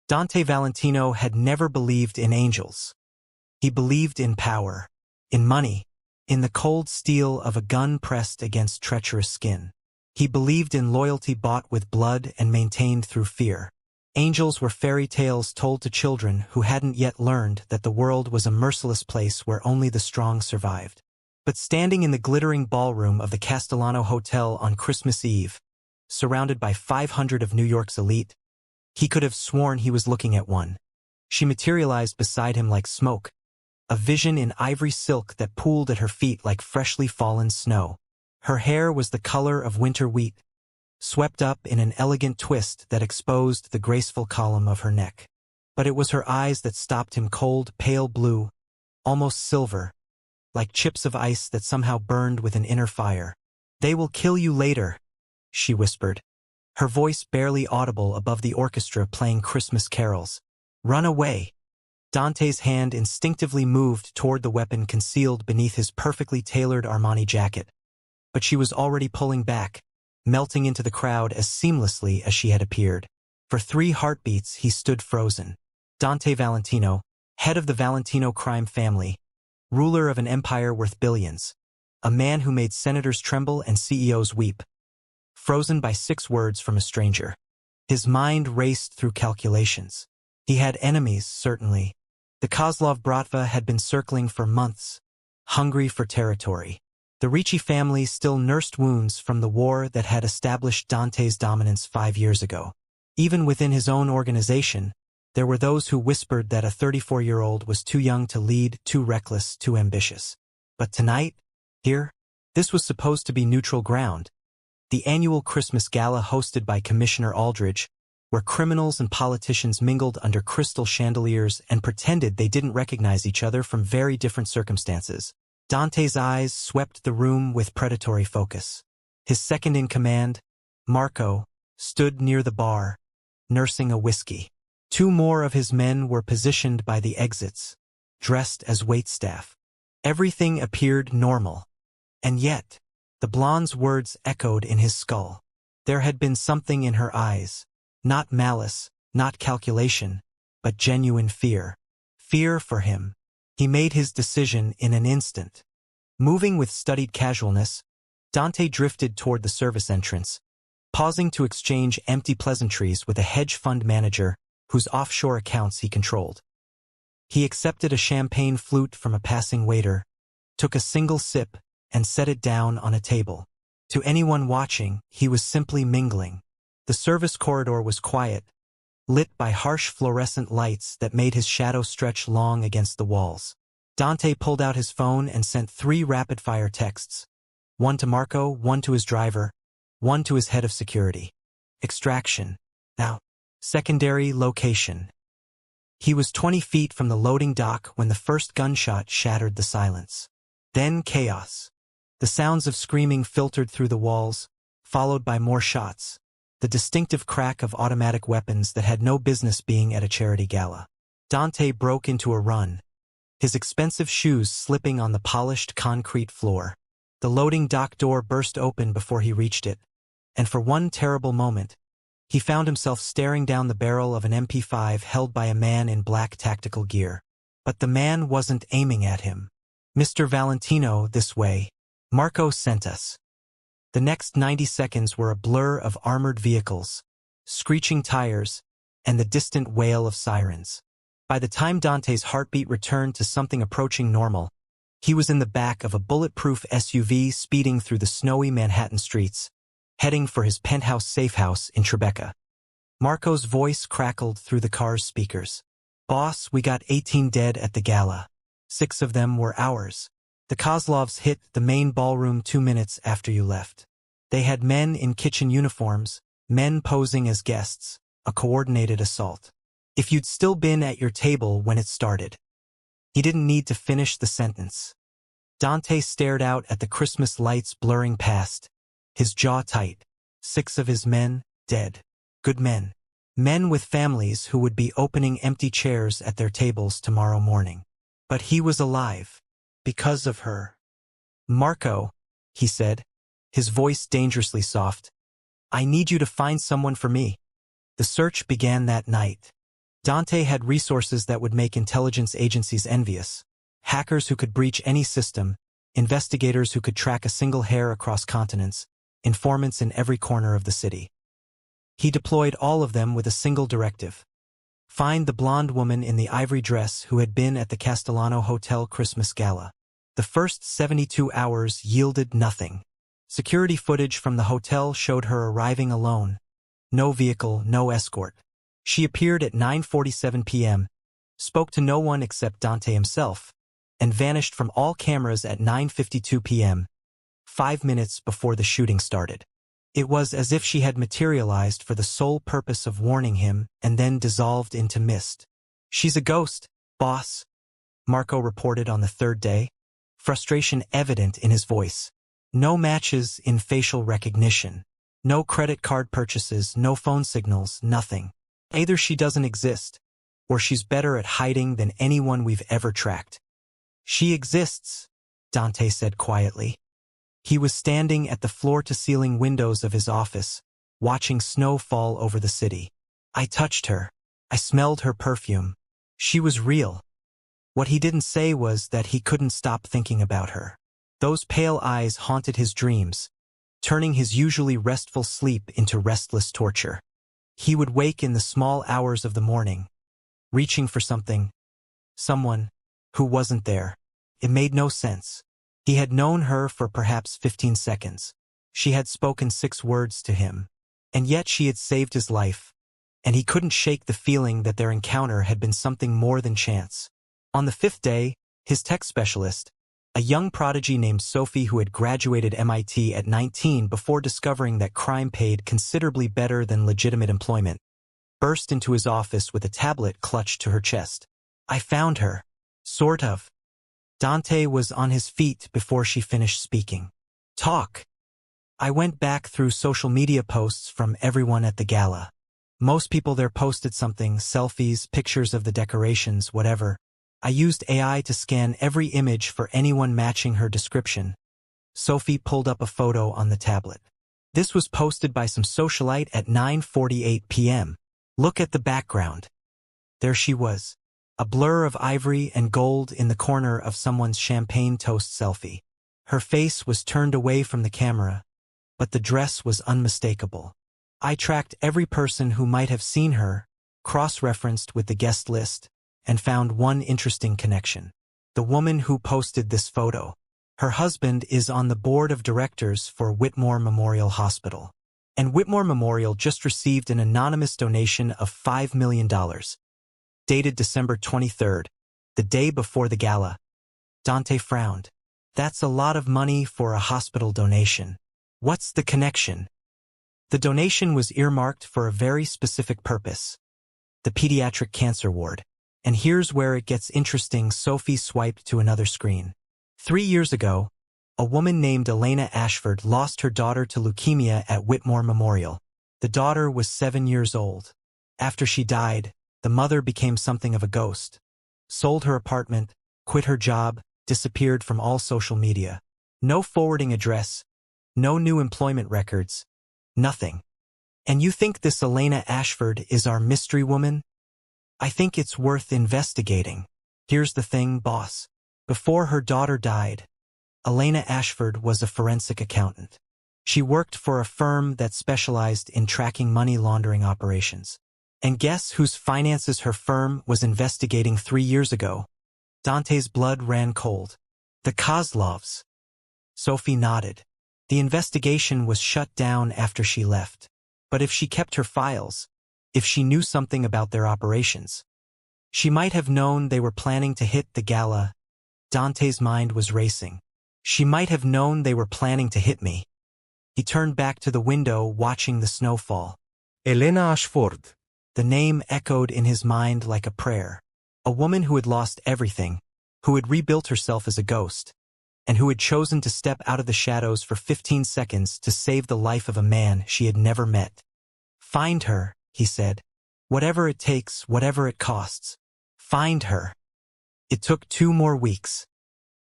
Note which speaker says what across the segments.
Speaker 1: Dante Valentino had never believed in angels. He believed in power, in money, in the cold steel of a gun pressed against treacherous skin. He believed in loyalty bought with blood and maintained through fear. Angels were fairy tales told to children who hadn't yet learned that the world was a merciless place where only the strong survived. But standing in the glittering ballroom of the Castellano Hotel on Christmas Eve, surrounded by 500 of New York's elite, he could have sworn he was looking at one. She materialized beside him like smoke, a vision in ivory silk that pooled at her feet like freshly fallen snow. Her hair was the color of winter wheat, swept up in an elegant twist that exposed the graceful column of her neck. But it was her eyes that stopped him, cold, pale blue, almost silver, like chips of ice that somehow burned with an inner fire. "They will kill you later," she whispered, her voice barely audible above the orchestra playing Christmas carols. "Run away." Dante's hand instinctively moved toward the weapon concealed beneath his perfectly tailored Armani jacket. But she was already pulling back, melting into the crowd as seamlessly as she had appeared. For 3 heartbeats he stood frozen. Dante Valentino, head of the Valentino crime family, ruler of an empire worth billions, a man who made senators tremble and CEOs weep, frozen by 6 words from a stranger. His mind raced through calculations. He had enemies, certainly. The Kozlov Bratva had been circling for months, hungry for territory. The Ricci family still nursed wounds from the war that had established Dante's dominance 5 years ago. Even within his own organization, there were those who whispered that a 34-year-old was too young to lead, too reckless, too ambitious. But tonight, here, this was supposed to be neutral ground. The annual Christmas Gala hosted by Commissioner Aldridge, where criminals and politicians mingled under crystal chandeliers and pretended they didn't recognize each other from very different circumstances. Dante's eyes swept the room with predatory focus. His second-in-command, Marco, stood near the bar, nursing a whiskey. 2 more of his men were positioned by the exits, dressed as waitstaff. Everything appeared normal. And yet, the blonde's words echoed in his skull. There had been something in her eyes. Not malice, not calculation, but genuine fear. Fear for him. He made his decision in an instant. Moving with studied casualness, Dante drifted toward the service entrance, pausing to exchange empty pleasantries with a hedge fund manager whose offshore accounts he controlled. He accepted a champagne flute from a passing waiter, took a single sip, and set it down on a table. To anyone watching, he was simply mingling. The service corridor was quiet, lit by harsh fluorescent lights that made his shadow stretch long against the walls. Dante pulled out his phone and sent 3 rapid-fire texts. 1 to Marco, 1 to his driver, 1 to his head of security. Extraction. Now. Secondary location. He was 20 feet from the loading dock when the first gunshot shattered the silence. Then chaos. The sounds of screaming filtered through the walls, followed by more shots. The distinctive crack of automatic weapons that had no business being at a charity gala. Dante broke into a run, his expensive shoes slipping on the polished concrete floor. The loading dock door burst open before he reached it, and for one terrible moment, he found himself staring down the barrel of an MP5 held by a man in black tactical gear. But the man wasn't aiming at him. "Mr. Valentino, this way. Marco sent us." The next 90 seconds were a blur of armored vehicles, screeching tires, and the distant wail of sirens. By the time Dante's heartbeat returned to something approaching normal, he was in the back of a bulletproof SUV speeding through the snowy Manhattan streets, heading for his penthouse safe house in Tribeca. Marco's voice crackled through the car's speakers. "Boss, we got 18 dead at the gala. 6 of them were ours. The Kozlovs hit the main ballroom 2 minutes after you left. They had men in kitchen uniforms, men posing as guests, a coordinated assault. If you'd still been at your table when it started." He didn't need to finish the sentence. Dante stared out at the Christmas lights blurring past, his jaw tight. 6 of his men, dead. Good men. Men with families who would be opening empty chairs at their tables tomorrow morning. But he was alive. Because of her. "Marco," he said, his voice dangerously soft, "I need you to find someone for me." The search began that night. Dante had resources that would make intelligence agencies envious. Hackers who could breach any system, investigators who could track a single hair across continents, informants in every corner of the city. He deployed all of them with a single directive. Find the blonde woman in the ivory dress who had been at the Castellano Hotel Christmas Gala. The first 72 hours yielded nothing. Security footage from the hotel showed her arriving alone. No vehicle, no escort. She appeared at 9:47 p.m., spoke to no one except Dante himself, and vanished from all cameras at 9:52 p.m., 5 minutes before the shooting started. It was as if she had materialized for the sole purpose of warning him and then dissolved into mist. "She's a ghost, boss," Marco reported on the third day, frustration evident in his voice. No matches in facial recognition. No credit card purchases, no phone signals, nothing. Either she doesn't exist, or she's better at hiding than anyone we've ever tracked. "She exists," Dante said quietly. He was standing at the floor-to-ceiling windows of his office, watching snow fall over the city. "I touched her. I smelled her perfume. She was real." What he didn't say was that he couldn't stop thinking about her. Those pale eyes haunted his dreams, turning his usually restful sleep into restless torture. He would wake in the small hours of the morning, reaching for something, someone, who wasn't there. It made no sense. He had known her for perhaps 15 seconds. She had spoken 6 words to him, and yet she had saved his life, and he couldn't shake the feeling that their encounter had been something more than chance. On the 5th day, his tech specialist, a young prodigy named Sophie who had graduated MIT at 19 before discovering that crime paid considerably better than legitimate employment, burst into his office with a tablet clutched to her chest. "I found her. Sort of." Dante was on his feet before she finished speaking. "Talk." "I went back through social media posts from everyone at the gala. Most people there posted something, selfies, pictures of the decorations, whatever. I used AI to scan every image for anyone matching her description." Sophie pulled up a photo on the tablet. "This was posted by some socialite at 9:48 p.m. Look at the background." There she was, a blur of ivory and gold in the corner of someone's champagne toast selfie. Her face was turned away from the camera, but the dress was unmistakable. "I tracked every person who might have seen her, cross-referenced with the guest list, and found one interesting connection. The woman who posted this photo. Her husband is on the board of directors for Whitmore Memorial Hospital. And Whitmore Memorial just received an anonymous donation of $5 million. Dated December 23rd, the day before the gala." Dante frowned. "That's a lot of money for a hospital donation. What's the connection?" "The donation was earmarked for a very specific purpose. The pediatric cancer ward. And here's where it gets interesting." Sophie swiped to another screen. 3 years ago, a woman named Elena Ashford lost her daughter to leukemia at Whitmore Memorial. The daughter was 7 years old. After she died, the mother became something of a ghost. Sold her apartment, quit her job, disappeared from all social media. No forwarding address, no new employment records, nothing. And you think this Elena Ashford is our mystery woman? I think it's worth investigating. Here's the thing, boss. Before her daughter died, Elena Ashford was a forensic accountant. She worked for a firm that specialized in tracking money laundering operations. And guess whose finances her firm was investigating 3 years ago? Dante's blood ran cold. The Kozlovs. Sophie nodded. The investigation was shut down after she left. But if she kept her files, if she knew something about their operations, she might have known they were planning to hit the gala. Dante's mind was racing. She might have known they were planning to hit me. He turned back to the window, watching the snowfall.
Speaker 2: Elena Ashford.
Speaker 1: The name echoed in his mind like a prayer. A woman who had lost everything, who had rebuilt herself as a ghost, and who had chosen to step out of the shadows for 15 seconds to save the life of a man she had never met. "Find her," he said. "Whatever it takes, whatever it costs. Find her." It took 2 more weeks.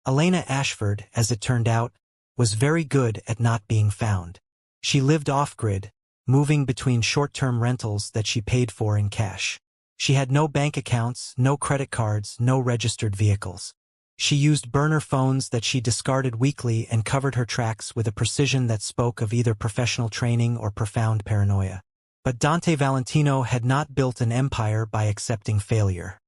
Speaker 1: Elena Ashford, as it turned out, was very good at not being found. She lived off-grid, moving between short-term rentals that she paid for in cash. She had no bank accounts, no credit cards, no registered vehicles. She used burner phones that she discarded weekly and covered her tracks with a precision that spoke of either professional training or profound paranoia. But Dante Valentino had not built an empire by accepting failure.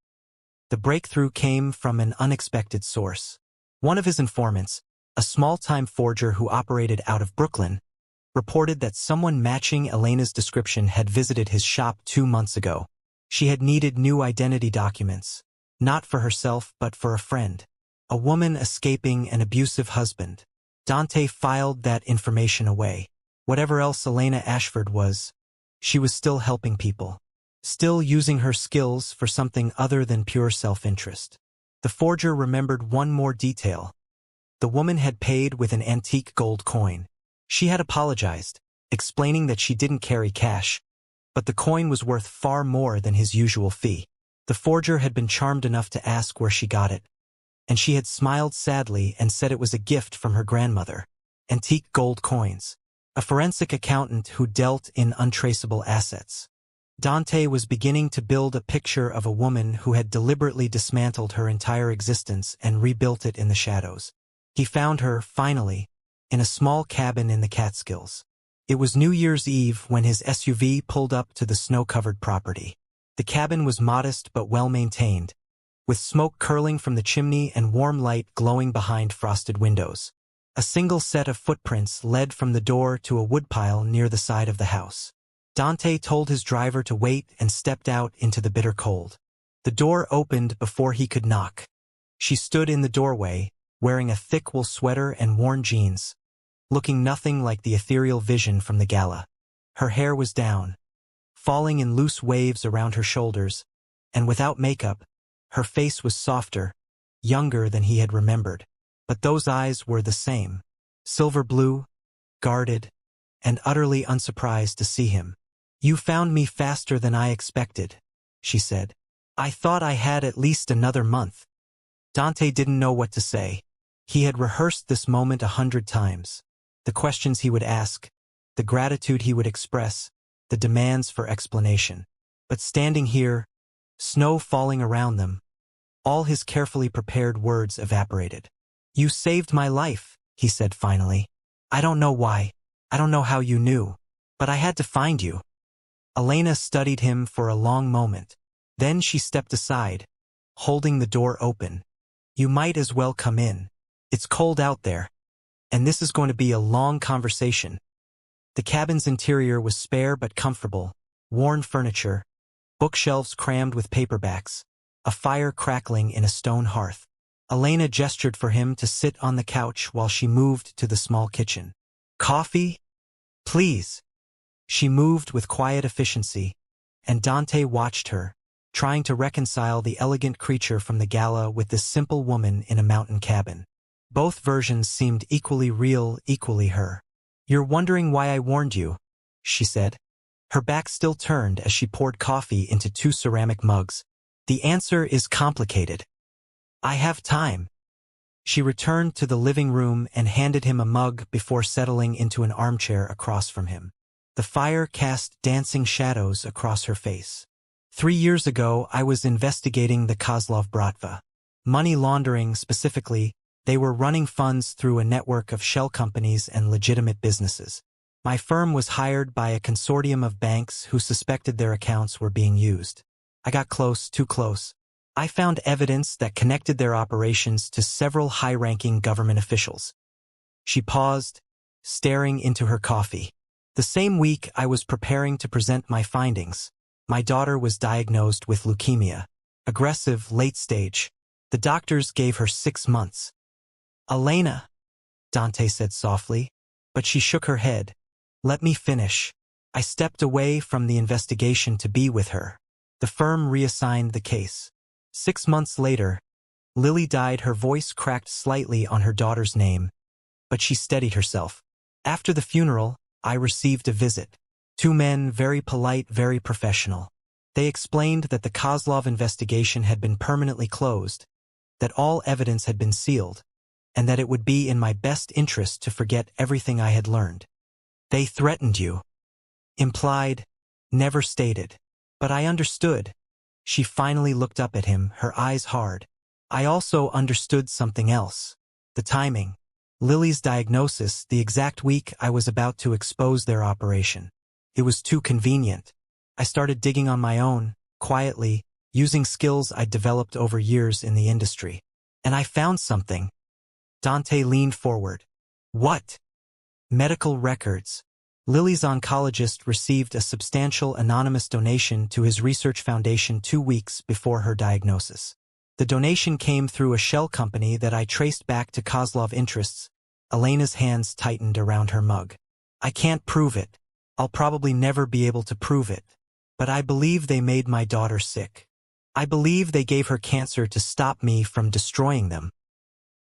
Speaker 1: The breakthrough came from an unexpected source. One of his informants, a small-time forger who operated out of Brooklyn, reported that someone matching Elena's description had visited his shop 2 months ago. She had needed new identity documents, not for herself but for a friend, a woman escaping an abusive husband. Dante filed that information away. Whatever else Elena Ashford was, she was still helping people, still using her skills for something other than pure self-interest. The forger remembered one more detail. The woman had paid with an antique gold coin. She had apologized, explaining that she didn't carry cash, but the coin was worth far more than his usual fee. The forger had been charmed enough to ask where she got it, and she had smiled sadly and said it was a gift from her grandmother. Antique gold coins. A forensic accountant who dealt in untraceable assets. Dante was beginning to build a picture of a woman who had deliberately dismantled her entire existence and rebuilt it in the shadows. He found her, finally, in a small cabin in the Catskills. It was New Year's Eve when his SUV pulled up to the snow-covered property. The cabin was modest but well-maintained, with smoke curling from the chimney and warm light glowing behind frosted windows. A single set of footprints led from the door to a woodpile near the side of the house. Dante told his driver to wait and stepped out into the bitter cold. The door opened before he could knock. She stood in the doorway, wearing a thick wool sweater and worn jeans, looking nothing like the ethereal vision from the gala. Her hair was down, falling in loose waves around her shoulders, and without makeup, her face was softer, younger than he had remembered. But those eyes were the same, silver blue, guarded, and utterly unsurprised to see him. "You found me faster than I expected," she said. "I thought I had at least another month." Dante didn't know what to say. He had rehearsed this moment 100 times. The questions he would ask, the gratitude he would express, the demands for explanation. But standing here, snow falling around them, all his carefully prepared words evaporated. "You saved my life," he said finally. "I don't know why. I don't know how you knew. But I had to find you." Elena studied him for a long moment. Then she stepped aside, holding the door open. "You might as well come in. It's cold out there. And this is going to be a long conversation." The cabin's interior was spare but comfortable, worn furniture, bookshelves crammed with paperbacks, a fire crackling in a stone hearth. Elena gestured for him to sit on the couch while she moved to the small kitchen. "Coffee? Please." She moved with quiet efficiency, and Dante watched her, trying to reconcile the elegant creature from the gala with this simple woman in a mountain cabin. Both versions seemed equally real, equally her. "You're wondering why I warned you," she said. Her back still turned as she poured coffee into 2 ceramic mugs. "The answer is complicated. I have time." She returned to the living room and handed him a mug before settling into an armchair across from him. The fire cast dancing shadows across her face. 3 years ago, I was investigating the Kozlov Bratva. Money laundering specifically. They were running funds through a network of shell companies and legitimate businesses. My firm was hired by a consortium of banks who suspected their accounts were being used. I got close, too close. I found evidence that connected their operations to several high-ranking government officials. She paused, staring into her coffee. The same week I was preparing to present my findings, my daughter was diagnosed with leukemia. Aggressive, late stage. The doctors gave her 6 months. "Elena," Dante said softly, but she shook her head. "Let me finish." I stepped away from the investigation to be with her. The firm reassigned the case. 6 months later, Lily died. Her voice cracked slightly on her daughter's name, but she steadied herself. After the funeral, I received a visit. 2 men, very polite, very professional. They explained that the Kozlov investigation had been permanently closed, that all evidence had been sealed, and that it would be in my best interest to forget everything I had learned. "They threatened you." Implied, never stated. But I understood. She finally looked up at him, her eyes hard. I also understood something else. The timing. Lily's diagnosis, the exact week I was about to expose their operation. It was too convenient. I started digging on my own, quietly, using skills I'd developed over years in the industry. And I found something. Dante leaned forward. What? Medical records. Lily's oncologist received a substantial anonymous donation to his research foundation 2 weeks before her diagnosis. The donation came through a shell company that I traced back to Kozlov interests. Elena's hands tightened around her mug. I can't prove it. I'll probably never be able to prove it. But I believe they made my daughter sick. I believe they gave her cancer to stop me from destroying them.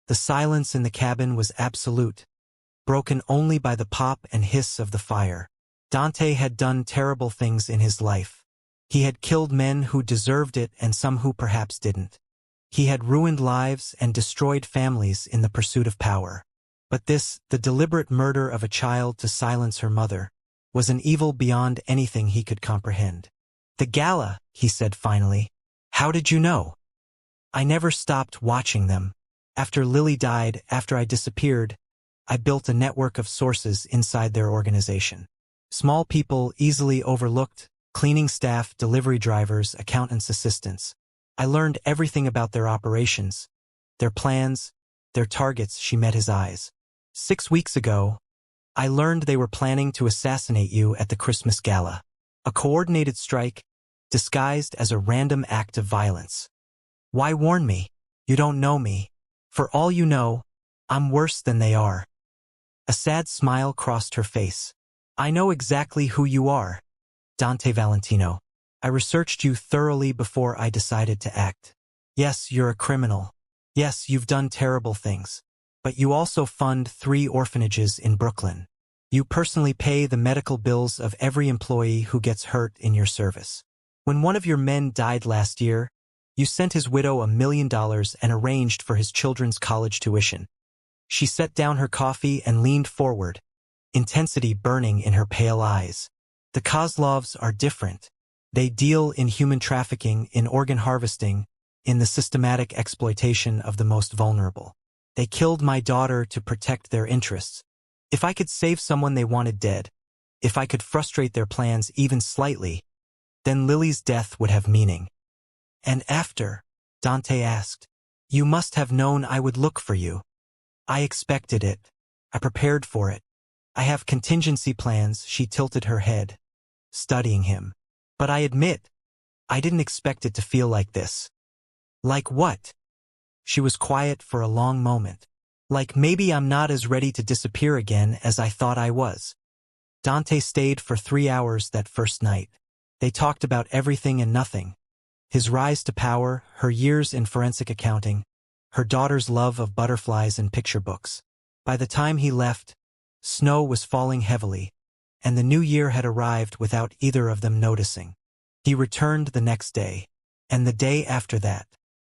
Speaker 1: The silence in the cabin was absolute, broken only by the pop and hiss of the fire. Dante had done terrible things in his life. He had killed men who deserved it and some who perhaps didn't. He had ruined lives and destroyed families in the pursuit of power. But this, the deliberate murder of a child to silence her mother, was an evil beyond anything he could comprehend. The gala, he said finally. How did you know? I never stopped watching them. After Lily died, after I disappeared, I built a network of sources inside their organization. Small people easily overlooked, cleaning staff, delivery drivers, accountants' assistants. I learned everything about their operations, their plans, their targets. She met his eyes. 6 weeks ago, I learned they were planning to assassinate you at the Christmas Gala. A coordinated strike, disguised as a random act of violence. Why warn me? You don't know me. For all you know, I'm worse than they are. A sad smile crossed her face. I know exactly who you are, Dante Valentino. I researched you thoroughly before I decided to act. Yes, you're a criminal. Yes, you've done terrible things. But you also fund 3 orphanages in Brooklyn. You personally pay the medical bills of every employee who gets hurt in your service. When one of your men died last year, you sent his widow $1 million and arranged for his children's college tuition. She set down her coffee and leaned forward, intensity burning in her pale eyes. The Kozlovs are different. They deal in human trafficking, in organ harvesting, in the systematic exploitation of the most vulnerable. They killed my daughter to protect their interests. If I could save someone they wanted dead, if I could frustrate their plans even slightly, then Lily's death would have meaning. And after, Dante asked, you must have known I would look for you. I expected it. I prepared for it. I have contingency plans. She tilted her head, studying him. But I admit, I didn't expect it to feel like this. Like what? She was quiet for a long moment. Like maybe I'm not as ready to disappear again as I thought I was. Dante stayed for 3 hours that first night. They talked about everything and nothing. His rise to power, her years in forensic accounting, her daughter's love of butterflies and picture books. By the time he left, snow was falling heavily, and the new year had arrived without either of them noticing. He returned the next day, and the day after that.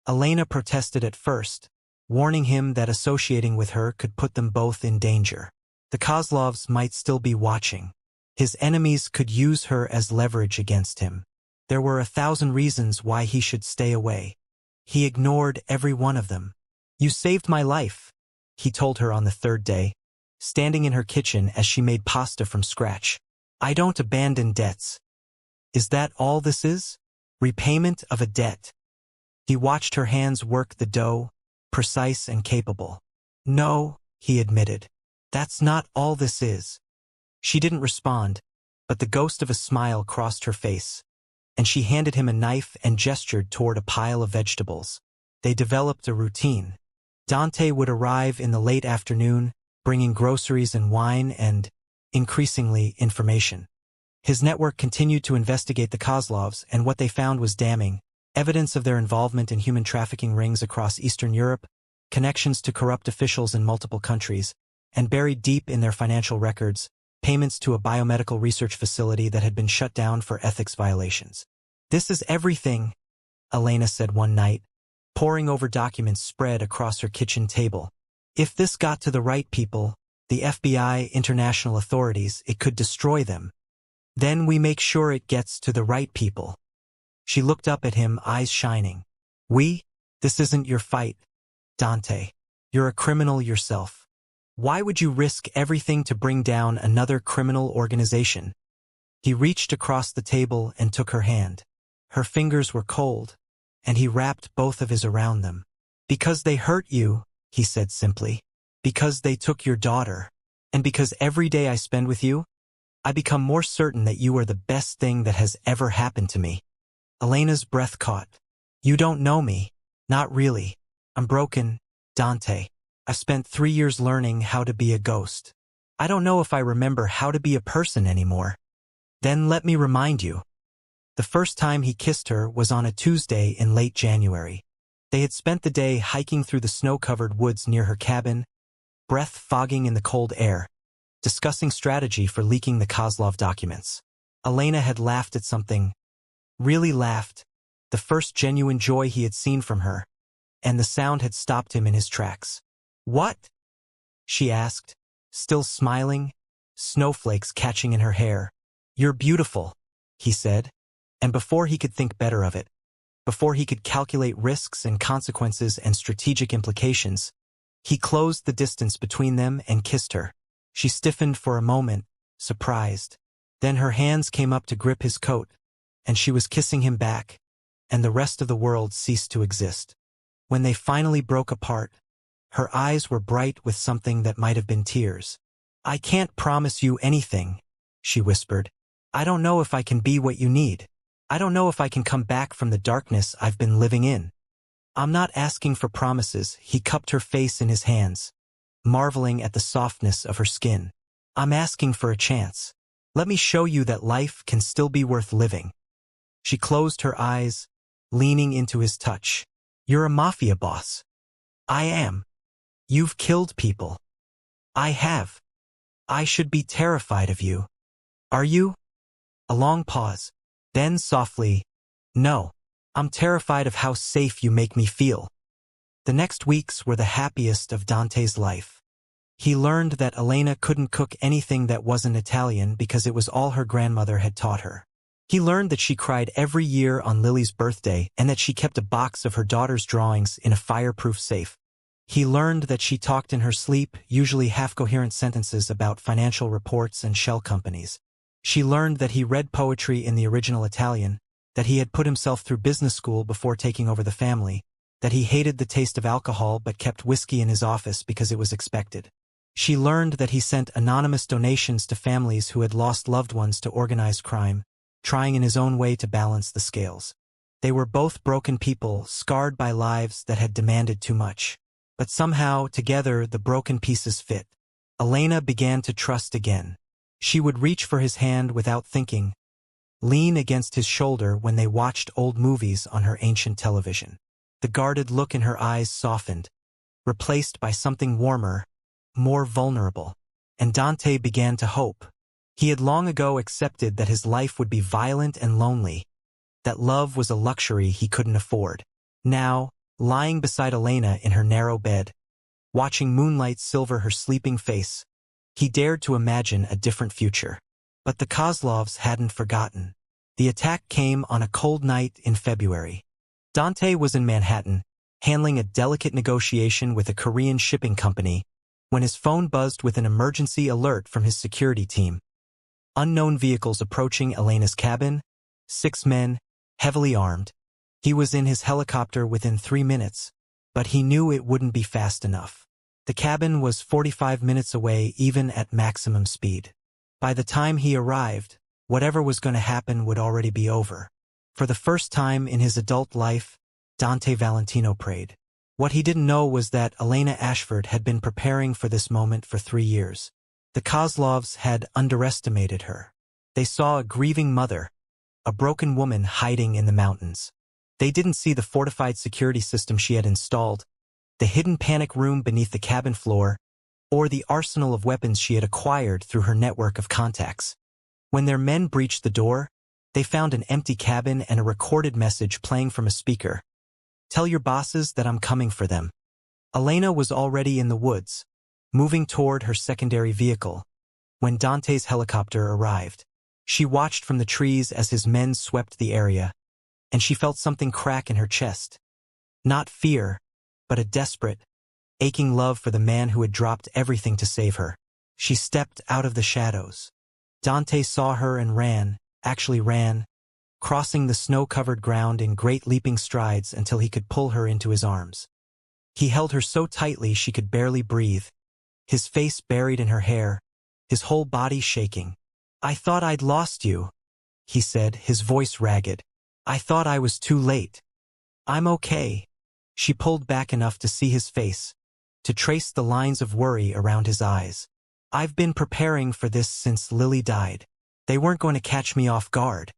Speaker 1: Elena protested at first, warning him that associating with her could put them both in danger. The Kozlovs might still be watching. His enemies could use her as leverage against him. There were 1,000 reasons why he should stay away. He ignored every one of them. You saved my life, he told her on the 3rd day, standing in her kitchen as she made pasta from scratch. I don't abandon debts. Is that all this is? Repayment of a debt. He watched her hands work the dough, precise and capable. No, he admitted. That's not all this is. She didn't respond, but the ghost of a smile crossed her face, and she handed him a knife and gestured toward a pile of vegetables. They developed a routine. Dante would arrive in the late afternoon, bringing groceries and wine and, increasingly, information. His network continued to investigate the Kozlovs, and what they found was damning. Evidence of their involvement in human trafficking rings across Eastern Europe, connections to corrupt officials in multiple countries, and buried deep in their financial records, payments to a biomedical research facility that had been shut down for ethics violations. This is everything, Elena said one night, poring over documents spread across her kitchen table. If this got to the right people, the FBI, international authorities, it could destroy them. Then we make sure it gets to the right people. She looked up at him, eyes shining. This isn't your fight, Dante. You're a criminal yourself. Why would you risk everything to bring down another criminal organization? He reached across the table and took her hand. Her fingers were cold, and he wrapped both of his around them. Because they hurt you, he said simply. Because they took your daughter. And because every day I spend with you, I become more certain that you are the best thing that has ever happened to me. Elena's breath caught. You don't know me. Not really. I'm broken, Dante. I've spent 3 years learning how to be a ghost. I don't know if I remember how to be a person anymore. Then let me remind you. The first time he kissed her was on a Tuesday in late January. They had spent the day hiking through the snow-covered woods near her cabin, breath fogging in the cold air, discussing strategy for leaking the Kozlov documents. Elena had laughed at something, really laughed, the first genuine joy he had seen from her, and the sound had stopped him in his tracks. What? She asked, still smiling, snowflakes catching in her hair. You're beautiful, he said, and before he could think better of it, before he could calculate risks and consequences and strategic implications, he closed the distance between them and kissed her. She stiffened for a moment, surprised. Then her hands came up to grip his coat, and she was kissing him back, and the rest of the world ceased to exist. When they finally broke apart, her eyes were bright with something that might have been tears. I can't promise you anything, she whispered. I don't know if I can be what you need. I don't know if I can come back from the darkness I've been living in. I'm not asking for promises. He cupped her face in his hands, marveling at the softness of her skin. I'm asking for a chance. Let me show you that life can still be worth living. She closed her eyes, leaning into his touch. You're a mafia boss. I am. You've killed people. I have. I should be terrified of you. Are you? A long pause. Then softly, no. I'm terrified of how safe you make me feel. The next weeks were the happiest of Dante's life. He learned that Elena couldn't cook anything that wasn't Italian because it was all her grandmother had taught her. He learned that she cried every year on Lily's birthday and that she kept a box of her daughter's drawings in a fireproof safe. He learned that she talked in her sleep, usually half-coherent sentences about financial reports and shell companies. She learned that he read poetry in the original Italian, that he had put himself through business school before taking over the family, that he hated the taste of alcohol but kept whiskey in his office because it was expected. She learned that he sent anonymous donations to families who had lost loved ones to organized crime, trying in his own way to balance the scales. They were both broken people, scarred by lives that had demanded too much. But somehow, together, the broken pieces fit. Elena began to trust again. She would reach for his hand without thinking, lean against his shoulder when they watched old movies on her ancient television. The guarded look in her eyes softened, replaced by something warmer, more vulnerable. And Dante began to hope. He had long ago accepted that his life would be violent and lonely, that love was a luxury he couldn't afford. Now, lying beside Elena in her narrow bed, watching moonlight silver her sleeping face, he dared to imagine a different future. But the Kozlovs hadn't forgotten. The attack came on a cold night in February. Dante was in Manhattan, handling a delicate negotiation with a Korean shipping company, when his phone buzzed with an emergency alert from his security team. Unknown vehicles approaching Elena's cabin, 6 men, heavily armed. He was in his helicopter within 3 minutes, but he knew it wouldn't be fast enough. The cabin was 45 minutes away even at maximum speed. By the time he arrived, whatever was going to happen would already be over. For the first time in his adult life, Dante Valentino prayed. What he didn't know was that Elena Ashford had been preparing for this moment for 3 years. The Kozlovs had underestimated her. They saw a grieving mother, a broken woman hiding in the mountains. They didn't see the fortified security system she had installed, the hidden panic room beneath the cabin floor, or the arsenal of weapons she had acquired through her network of contacts. When their men breached the door, they found an empty cabin and a recorded message playing from a speaker. Tell your bosses that I'm coming for them. Elena was already in the woods, moving toward her secondary vehicle, when Dante's helicopter arrived. She watched from the trees as his men swept the area, and she felt something crack in her chest. Not fear, but a desperate, aching love for the man who had dropped everything to save her. She stepped out of the shadows. Dante saw her and actually ran, crossing the snow-covered ground in great leaping strides until he could pull her into his arms. He held her so tightly she could barely breathe, his face buried in her hair, his whole body shaking. "I thought I'd lost you," he said, his voice ragged. "I thought I was too late." "I'm okay." She pulled back enough to see his face, to trace the lines of worry around his eyes. "I've been preparing for this since Lily died. They weren't going to catch me off guard.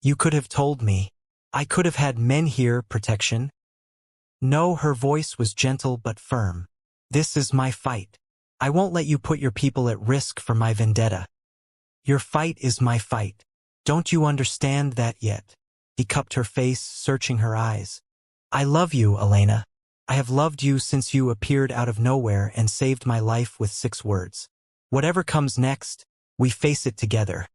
Speaker 1: You could have told me. I could have had men here, protection." "No," her voice was gentle but firm. "This is my fight. I won't let you put your people at risk for my vendetta. Your fight is my fight. Don't you understand that yet?" He cupped her face, searching her eyes. "I love you, Elena. I have loved you since you appeared out of nowhere and saved my life with 6 words. Whatever comes next, we face it together."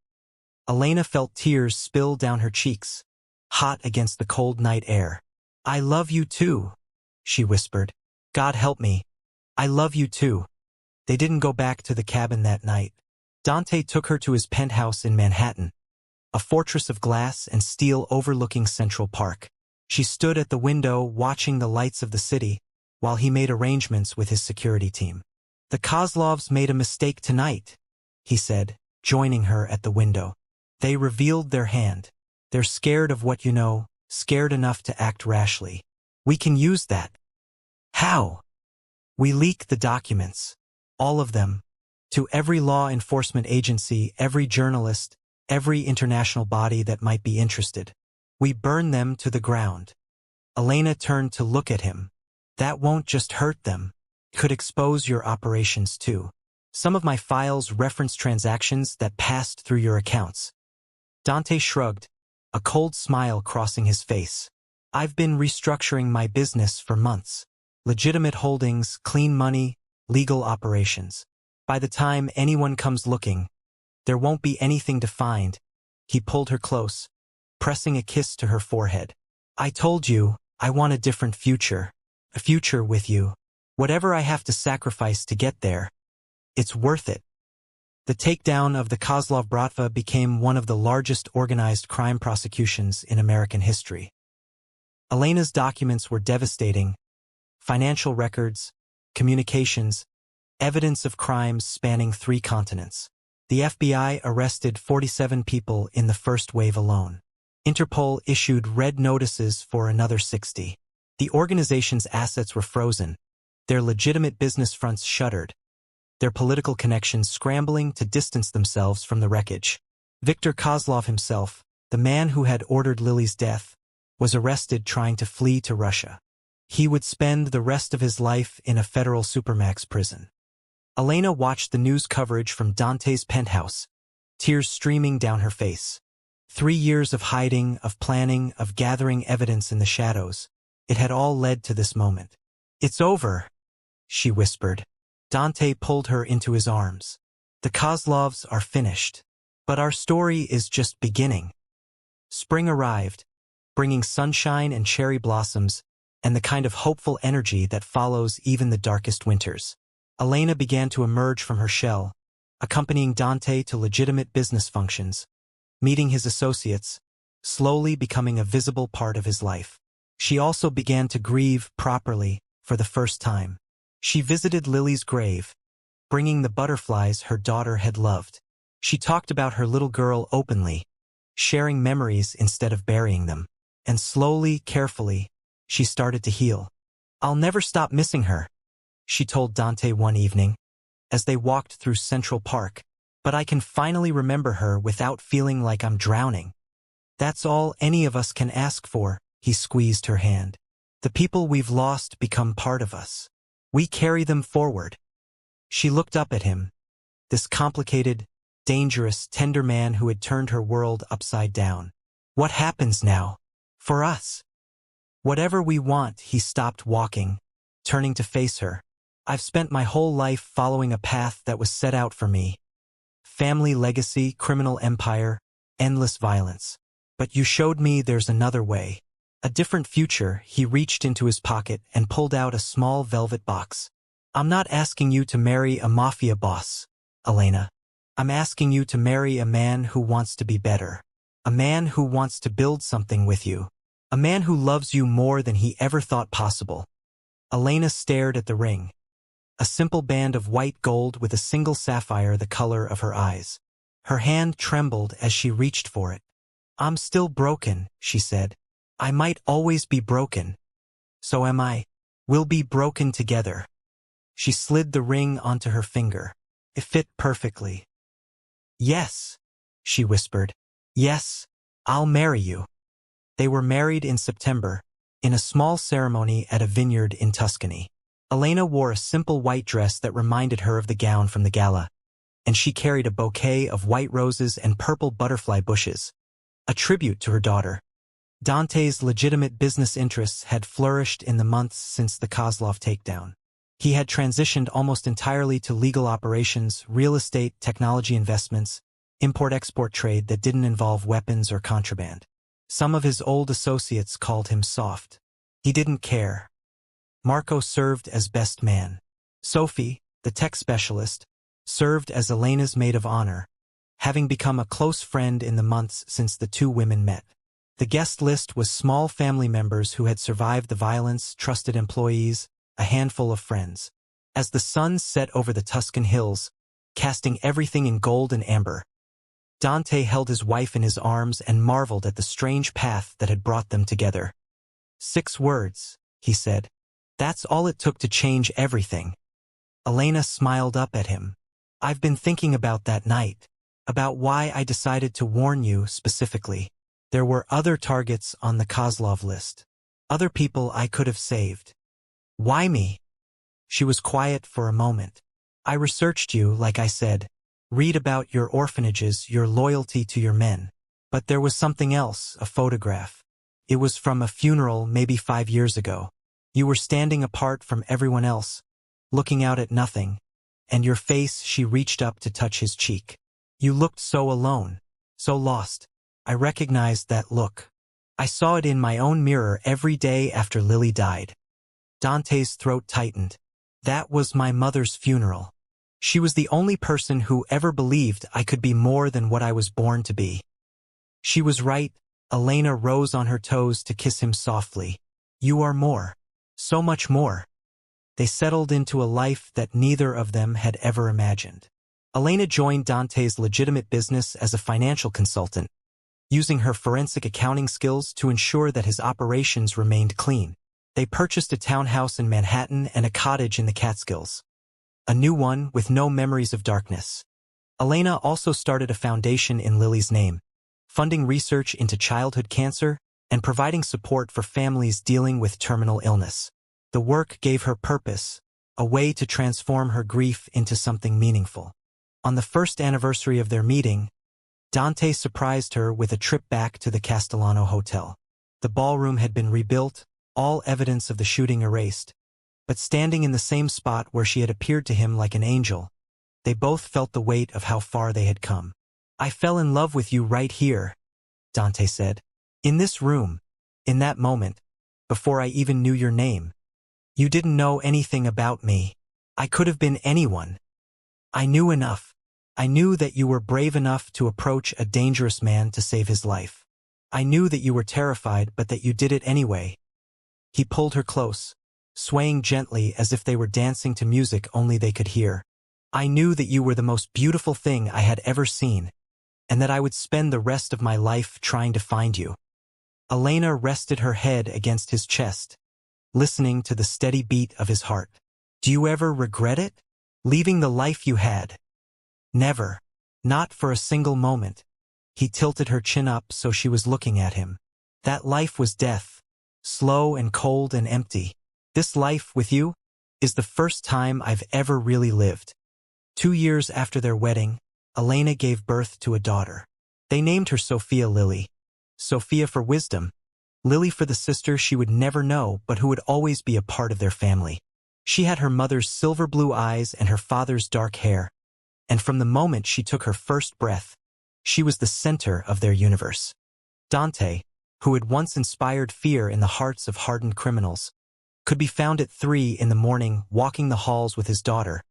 Speaker 1: Elena felt tears spill down her cheeks, hot against the cold night air. "I love you too," she whispered. "God help me. I love you too." They didn't go back to the cabin that night. Dante took her to his penthouse in Manhattan, a fortress of glass and steel overlooking Central Park. She stood at the window watching the lights of the city while he made arrangements with his security team. "The Kozlovs made a mistake tonight," he said, joining her at the window. "They revealed their hand. They're scared of what you know, scared enough to act rashly. We can use that." "How?" "We leak the documents. All of them. To every law enforcement agency, every journalist, every international body that might be interested. We burn them to the ground." Elena turned to look at him. "That won't just hurt them. It could expose your operations too. Some of my files reference transactions that passed through your accounts." Dante shrugged, a cold smile crossing his face. "I've been restructuring my business for months. Legitimate holdings, clean money, legal operations. By the time anyone comes looking, there won't be anything to find." He pulled her close, pressing a kiss to her forehead. "I told you, I want a different future. A future with you. Whatever I have to sacrifice to get there, it's worth it." The takedown of the Kozlov Bratva became one of the largest organized crime prosecutions in American history. Elena's documents were devastating. Financial records, communications, evidence of crimes spanning 3 continents. The FBI arrested 47 people in the first wave alone. Interpol issued red notices for another 60. The organization's assets were frozen, their legitimate business fronts shuttered, their political connections scrambling to distance themselves from the wreckage. Viktor Kozlov himself, the man who had ordered Lily's death, was arrested trying to flee to Russia. He would spend the rest of his life in a federal supermax prison. Elena watched the news coverage from Dante's penthouse, tears streaming down her face. 3 years of hiding, of planning, of gathering evidence in the shadows. It had all led to this moment. "It's over," she whispered. Dante pulled her into his arms. "The Kozlovs are finished. But our story is just beginning." Spring arrived, bringing sunshine and cherry blossoms, and the kind of hopeful energy that follows even the darkest winters. Elena began to emerge from her shell, accompanying Dante to legitimate business functions, meeting his associates, slowly becoming a visible part of his life. She also began to grieve properly for the first time. She visited Lily's grave, bringing the butterflies her daughter had loved. She talked about her little girl openly, sharing memories instead of burying them. And slowly, carefully, she started to heal. "I'll never stop missing her," she told Dante one evening, as they walked through Central Park. "But I can finally remember her without feeling like I'm drowning. That's all any of us can ask for." He squeezed her hand. "The people we've lost become part of us. We carry them forward." She looked up at him, this complicated, dangerous, tender man who had turned her world upside down. "What happens now? For us?" "Whatever we want." He stopped walking, turning to face her. "I've spent my whole life following a path that was set out for me. Family legacy, criminal empire, endless violence. But you showed me there's another way. A different future. He reached into his pocket and pulled out a small velvet box. I'm not asking you to marry a mafia boss, Elena. I'm asking you to marry a man who wants to be better. A man who wants to build something with you. A man who loves you more than he ever thought possible. Elena stared at the ring. A simple band of white gold with a single sapphire the color of her eyes. Her hand trembled as she reached for it. I'm still broken, she said. I might always be broken. So am I. We'll be broken together. She slid the ring onto her finger. It fit perfectly. Yes, she whispered. Yes, I'll marry you. They were married in September, in a small ceremony at a vineyard in Tuscany. Elena wore a simple white dress that reminded her of the gown from the gala, and she carried a bouquet of white roses and purple butterfly bushes, a tribute to her daughter. Dante's legitimate business interests had flourished in the months since the Kozlov takedown. He had transitioned almost entirely to legal operations, real estate, technology investments, import-export trade that didn't involve weapons or contraband. Some of his old associates called him soft. He didn't care. Marco served as best man. Sophie, the tech specialist, served as Elena's maid of honor, having become a close friend in the months since the two women met. The guest list was small family members who had survived the violence, trusted employees, a handful of friends. As the sun set over the Tuscan hills, casting everything in gold and amber, Dante held his wife in his arms and marveled at the strange path that had brought them together. 6 words, he said. That's all it took to change everything. Elena smiled up at him. I've been thinking about that night, about why I decided to warn you specifically. There were other targets on the Kozlov list. Other people I could have saved. Why me? She was quiet for a moment. I researched you, like I said. Read about your orphanages, your loyalty to your men. But there was something else, a photograph. It was from a funeral maybe 5 years ago. You were standing apart from everyone else, looking out at nothing, and your face, she reached up to touch his cheek. You looked so alone, so lost. I recognized that look. I saw it in my own mirror every day after Lily died. Dante's throat tightened. That was my mother's funeral. She was the only person who ever believed I could be more than what I was born to be. She was right. Elena rose on her toes to kiss him softly. You are more. So much more. They settled into a life that neither of them had ever imagined. Elena joined Dante's legitimate business as a financial consultant, using her forensic accounting skills to ensure that his operations remained clean. They purchased a townhouse in Manhattan and a cottage in the Catskills. A new one with no memories of darkness. Elena also started a foundation in Lily's name, funding research into childhood cancer and providing support for families dealing with terminal illness. The work gave her purpose, a way to transform her grief into something meaningful. On the first anniversary of their meeting, Dante surprised her with a trip back to the Castellano Hotel. The ballroom had been rebuilt, all evidence of the shooting erased, but standing in the same spot where she had appeared to him like an angel, they both felt the weight of how far they had come. I fell in love with you right here, Dante said. In this room, in that moment, before I even knew your name. You didn't know anything about me. I could have been anyone. I knew enough. I knew that you were brave enough to approach a dangerous man to save his life. I knew that you were terrified, but that you did it anyway. He pulled her close, swaying gently as if they were dancing to music only they could hear. I knew that you were the most beautiful thing I had ever seen, and that I would spend the rest of my life trying to find you. Elena rested her head against his chest, listening to the steady beat of his heart. Do you ever regret it? Leaving the life you had? Never. Not for a single moment. He tilted her chin up so she was looking at him. That life was death, slow and cold and empty. This life with you is the first time I've ever really lived. 2 years after their wedding, Elena gave birth to a daughter. They named her Sophia Lily. Sophia for wisdom, Lily for the sister she would never know but who would always be a part of their family. She had her mother's silver blue eyes and her father's dark hair, and from the moment she took her first breath, she was the center of their universe. Dante, who had once inspired fear in the hearts of hardened criminals, could be found at 3 in the morning walking the halls with his daughter,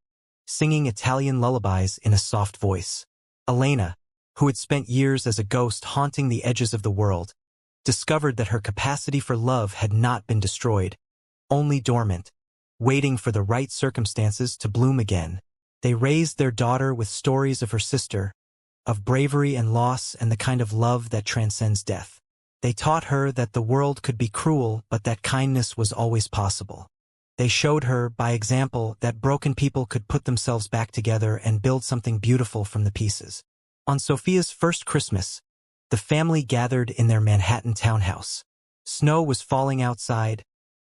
Speaker 1: singing Italian lullabies in a soft voice. Elena, who had spent years as a ghost haunting the edges of the world, discovered that her capacity for love had not been destroyed, only dormant, waiting for the right circumstances to bloom again. They raised their daughter with stories of her sister, of bravery and loss and the kind of love that transcends death. They taught her that the world could be cruel but that kindness was always possible. They showed her, by example, that broken people could put themselves back together and build something beautiful from the pieces. On Sophia's first Christmas, the family gathered in their Manhattan townhouse. Snow was falling outside,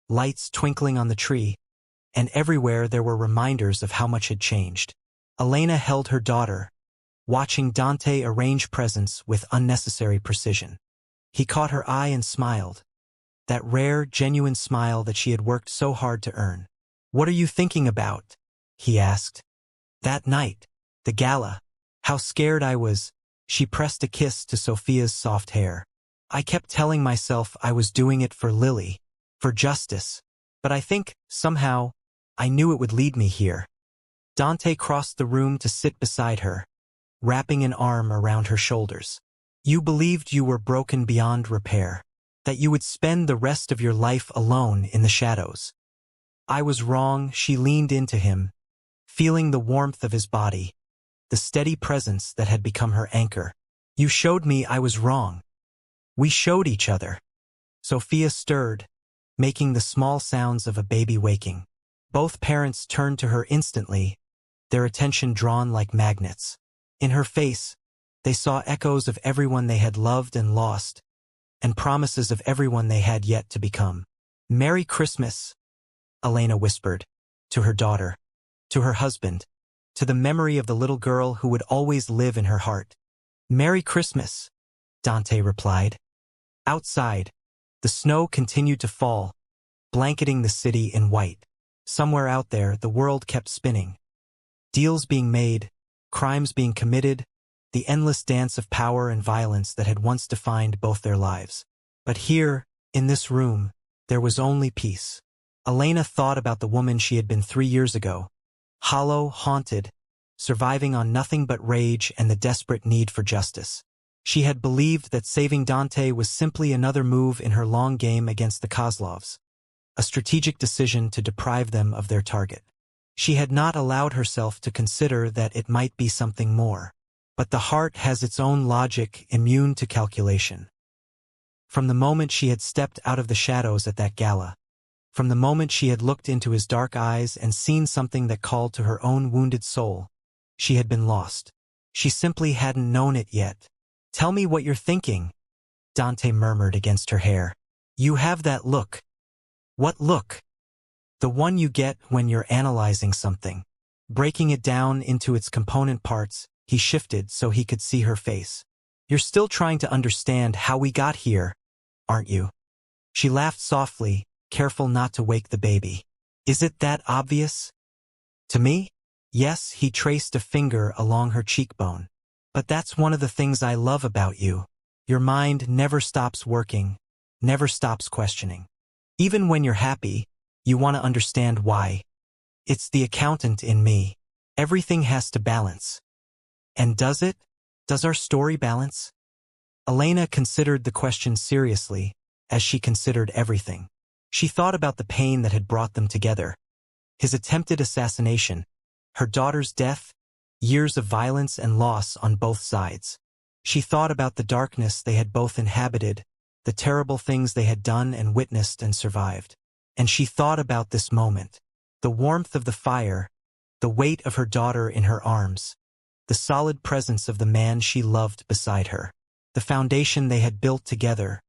Speaker 1: lights twinkling on the tree, and everywhere there were reminders of how much had changed. Elena held her daughter, watching Dante arrange presents with unnecessary precision. He caught her eye and smiled, that rare, genuine smile that she had worked so hard to earn. "What are you thinking about?" he asked. "That night, the gala. How scared I was." She pressed a kiss to Sophia's soft hair. "I kept telling myself I was doing it for Lily, for justice. But I think, somehow, I knew it would lead me here." Dante crossed the room to sit beside her, wrapping an arm around her shoulders. "You believed you were broken beyond repair, that you would spend the rest of your life alone in the shadows. I was wrong." She leaned into him, feeling the warmth of his body, the steady presence that had become her anchor. "You showed me I was wrong. We showed each other." Sophia stirred, making the small sounds of a baby waking. Both parents turned to her instantly, their attention drawn like magnets. In her face, they saw echoes of everyone they had loved and lost, and promises of everyone they had yet to become. "Merry Christmas," Elena whispered, to her daughter, to her husband, to the memory of the little girl who would always live in her heart. "Merry Christmas," Dante replied. Outside, the snow continued to fall, blanketing the city in white. Somewhere out there, the world kept spinning. Deals being made, crimes being committed, the endless dance of power and violence that had once defined both their lives. But here, in this room, there was only peace. Elena thought about the woman she had been 3 years ago, hollow, haunted, surviving on nothing but rage and the desperate need for justice. She had believed that saving Dante was simply another move in her long game against the Kozlovs, a strategic decision to deprive them of their target. She had not allowed herself to consider that it might be something more. But the heart has its own logic, immune to calculation. From the moment she had stepped out of the shadows at that gala, from the moment she had looked into his dark eyes and seen something that called to her own wounded soul, she had been lost. She simply hadn't known it yet. "Tell me what you're thinking," Dante murmured against her hair. "You have that look." "What look?" "The one you get when you're analyzing something." Breaking it down into its component parts, he shifted so he could see her face. "You're still trying to understand how we got here, aren't you?" She laughed softly, careful not to wake the baby. "Is it that obvious?" "To me? Yes," he traced a finger along her cheekbone. "But that's one of the things I love about you. Your mind never stops working, never stops questioning. Even when you're happy, you want to understand why. It's the accountant in me. Everything has to balance." "And does it? Does our story balance?" Elena considered the question seriously, as she considered everything. She thought about the pain that had brought them together. His attempted assassination, her daughter's death, years of violence and loss on both sides. She thought about the darkness they had both inhabited, the terrible things they had done and witnessed and survived. And she thought about this moment, the warmth of the fire, the weight of her daughter in her arms, the solid presence of the man she loved beside her, the foundation they had built together,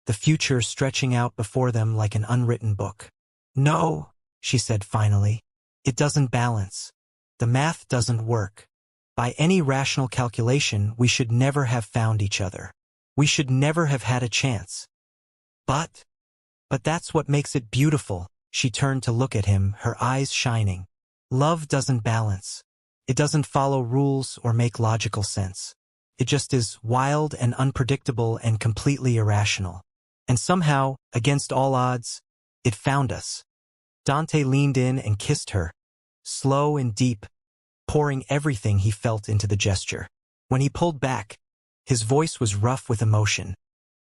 Speaker 1: the future stretching out before them like an unwritten book. "No," she said finally, "it doesn't balance. The math doesn't work. By any rational calculation, we should never have found each other. We should never have had a chance. But that's what makes it beautiful." She turned to look at him, her eyes shining. "Love doesn't balance. It doesn't follow rules or make logical sense. It just is wild and unpredictable and completely irrational. And somehow, against all odds, it found us. Dante leaned in and kissed her, slow and deep, pouring everything he felt into the gesture. When he pulled back, his voice was rough with emotion.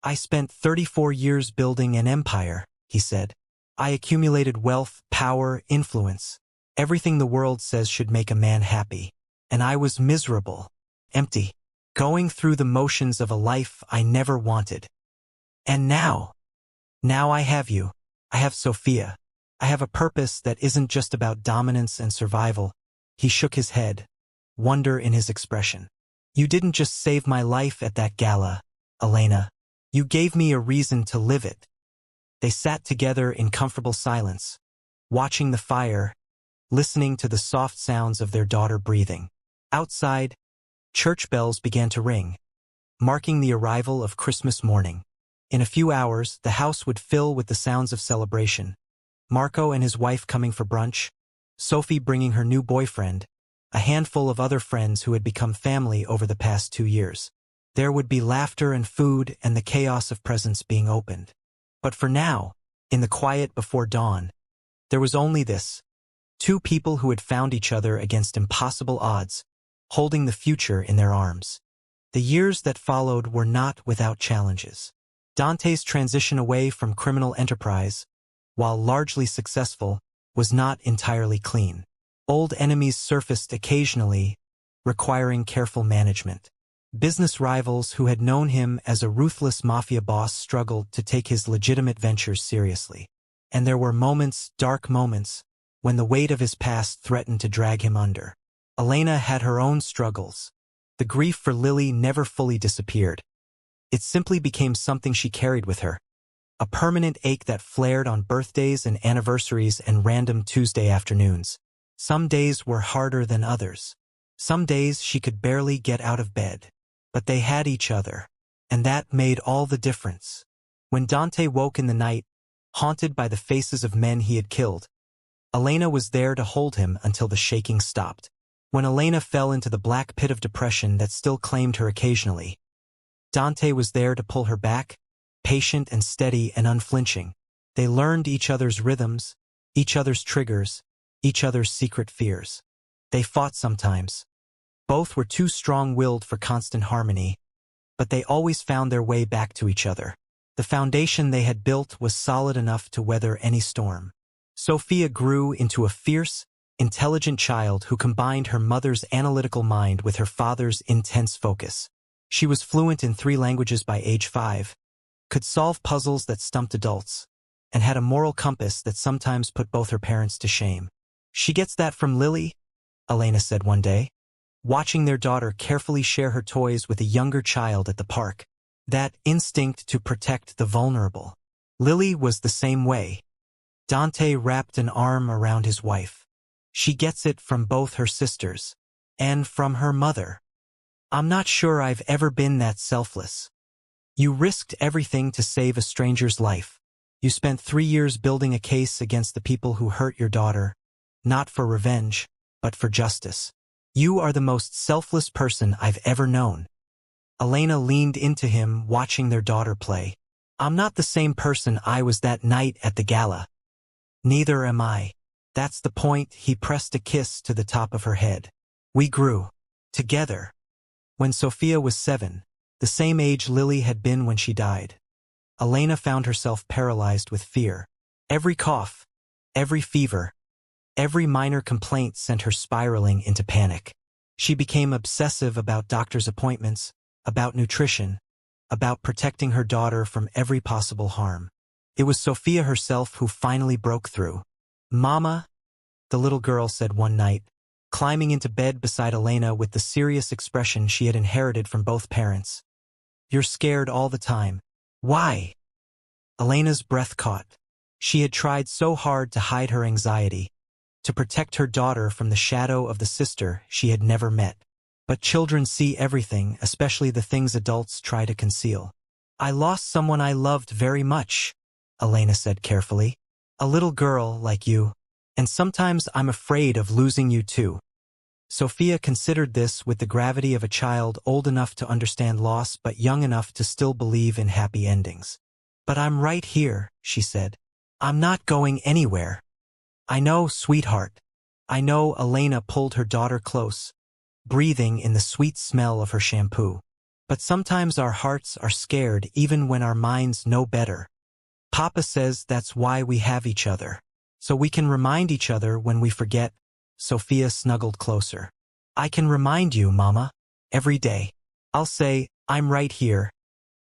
Speaker 1: "I spent 34 years building an empire," he said. "I accumulated wealth, power, influence, everything the world says should make a man happy. And I was miserable, empty, going through the motions of a life I never wanted. And now I have you. I have Sophia. I have a purpose that isn't just about dominance and survival." He shook his head, wonder in his expression. "You didn't just save my life at that gala, Elena. You gave me a reason to live it." They sat together in comfortable silence, watching the fire, listening to the soft sounds of their daughter breathing. Outside, church bells began to ring, marking the arrival of Christmas morning. In a few hours, the house would fill with the sounds of celebration. Marco and his wife coming for brunch, Sophie bringing her new boyfriend, a handful of other friends who had become family over the past 2 years. There would be laughter and food and the chaos of presents being opened. But for now, in the quiet before dawn, there was only this: two people who had found each other against impossible odds, holding the future in their arms. The years that followed were not without challenges. Dante's transition away from criminal enterprise, while largely successful, was not entirely clean. Old enemies surfaced occasionally, requiring careful management. Business rivals who had known him as a ruthless mafia boss struggled to take his legitimate ventures seriously. And there were moments, dark moments, when the weight of his past threatened to drag him under. Elena had her own struggles. The grief for Lily never fully disappeared. It simply became something she carried with her. A permanent ache that flared on birthdays and anniversaries and random Tuesday afternoons. Some days were harder than others. Some days she could barely get out of bed. But they had each other, and that made all the difference. When Dante woke in the night, haunted by the faces of men he had killed, Elena was there to hold him until the shaking stopped. When Elena fell into the black pit of depression that still claimed her occasionally, Dante was there to pull her back, patient and steady and unflinching. They learned each other's rhythms, each other's triggers, each other's secret fears. They fought sometimes. Both were too strong-willed for constant harmony, but they always found their way back to each other. The foundation they had built was solid enough to weather any storm. Sophia grew into a fierce, intelligent child who combined her mother's analytical mind with her father's intense focus. She was fluent in 3 languages by age 5, could solve puzzles that stumped adults, and had a moral compass that sometimes put both her parents to shame. "She gets that from Lily," Elena said one day, watching their daughter carefully share her toys with a younger child at the park. That instinct to protect the vulnerable. Lily was the same way. Dante wrapped an arm around his wife. "She gets it from both her sisters. And from her mother. I'm not sure I've ever been that selfless. You risked everything to save a stranger's life. You spent 3 years building a case against the people who hurt your daughter, not for revenge, but for justice. You are the most selfless person I've ever known." Elena leaned into him, watching their daughter play. "I'm not the same person I was that night at the gala." "Neither am I. That's the point." He pressed a kiss to the top of her head. "We grew. Together." When Sophia was 7, the same age Lily had been when she died, Elena found herself paralyzed with fear. Every cough, every fever, every minor complaint sent her spiraling into panic. She became obsessive about doctor's appointments, about nutrition, about protecting her daughter from every possible harm. It was Sophia herself who finally broke through. "Mama," the little girl said one night, climbing into bed beside Elena with the serious expression she had inherited from both parents. "You're scared all the time. Why?" Elena's breath caught. She had tried so hard to hide her anxiety, to protect her daughter from the shadow of the sister she had never met. But children see everything, especially the things adults try to conceal. "I lost someone I loved very much," Elena said carefully. "A little girl like you. And sometimes I'm afraid of losing you too." Sophia considered this with the gravity of a child old enough to understand loss but young enough to still believe in happy endings. "But I'm right here," she said. "I'm not going anywhere." "I know, sweetheart. I know." Elena pulled her daughter close, breathing in the sweet smell of her shampoo. "But sometimes our hearts are scared even when our minds know better. Papa says that's why we have each other. So we can remind each other when we forget." Sophia snuggled closer. "I can remind you, Mama, every day. I'll say, 'I'm right here,'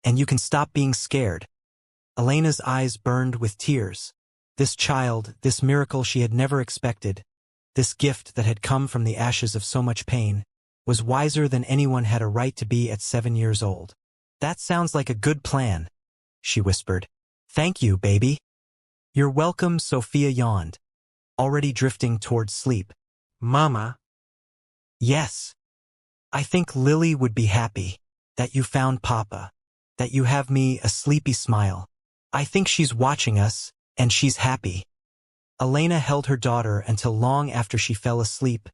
Speaker 1: and you can stop being scared." Elena's eyes burned with tears. This child, this miracle she had never expected, this gift that had come from the ashes of so much pain, was wiser than anyone had a right to be at 7 years old. "That sounds like a good plan," she whispered. "Thank you, baby." "You're welcome," Sophia yawned, already drifting towards sleep. "Mama." "Yes. I think Lily would be happy that you found Papa, that you have me." A sleepy smile. "I think she's watching us, and she's happy." Elena held her daughter until long after she fell asleep,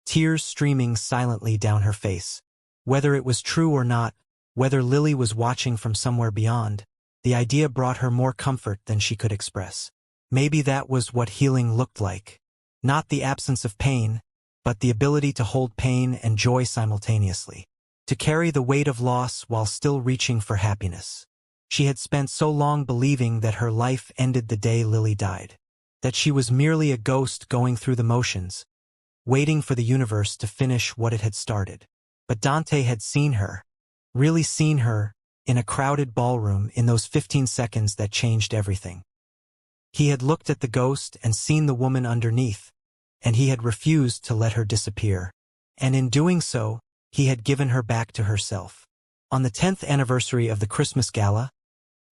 Speaker 1: tears streaming silently down her face. Whether it was true or not, whether Lily was watching from somewhere beyond, the idea brought her more comfort than she could express. Maybe that was what healing looked like. Not the absence of pain, but the ability to hold pain and joy simultaneously. To carry the weight of loss while still reaching for happiness. She had spent so long believing that her life ended the day Lily died. That she was merely a ghost going through the motions, waiting for the universe to finish what it had started. But Dante had seen her, really seen her, in a crowded ballroom in those 15 seconds that changed everything. He had looked at the ghost and seen the woman underneath, and he had refused to let her disappear. And in doing so, he had given her back to herself. On the 10th anniversary of the Christmas Gala,